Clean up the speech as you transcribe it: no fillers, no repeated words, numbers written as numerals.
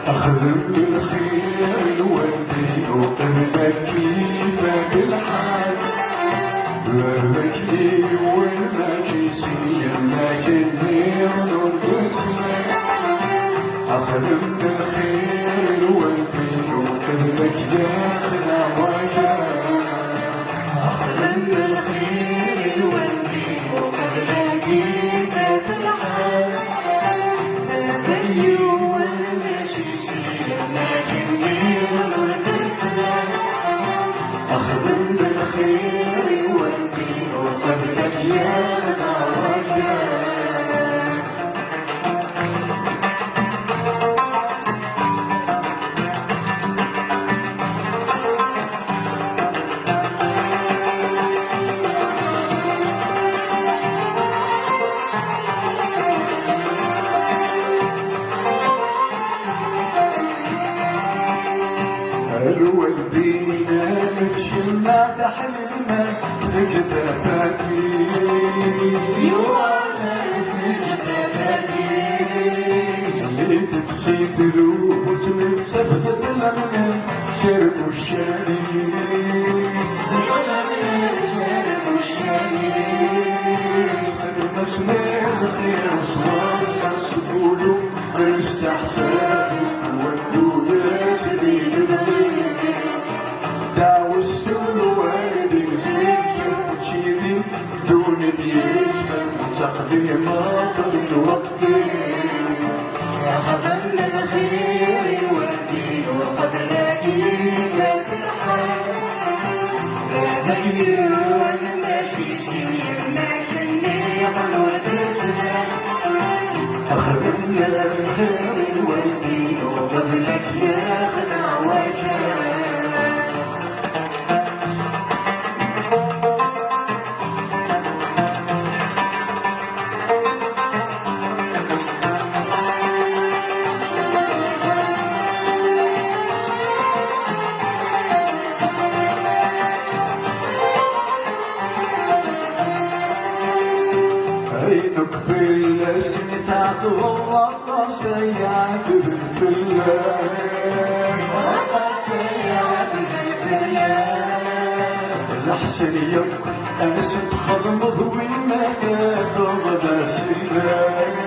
أخذ بالخير الودي وقلبك كيفك الحال بالك لي ولك يسير لكني نرقصلك أخذ بالخير الودي وقلبك ياخذ عواكب أخذ بالخير الودي وقلبك كيفك الحال بالك لي أخذ بالخير والدين وقبلك ياخذ عواكب الودينا نتشمع تحت الماء سكتة فيك يوانا اللي تمشي تذوب وتمسك بالأمن شرب الشريك شرب الشريك المسمير خير صواب ناس تقولوا بالاستحسان ودوا يا سيدي دعوة السول والدي غير وتشيدي دون ديتنا وتقديم قبل وقتي أخذ الخير والدين وقبلك كيفك الحال هذا اليوم ماشي سير لكني قنوت سلام أخذ الخير والدين وقبلك ياخذ عواكب عينك في الاسم تعثر سيعت بالفلاح سيعت بالفلاح الأحسن يبقى أسد خضمض وين ما تاخذ سلاح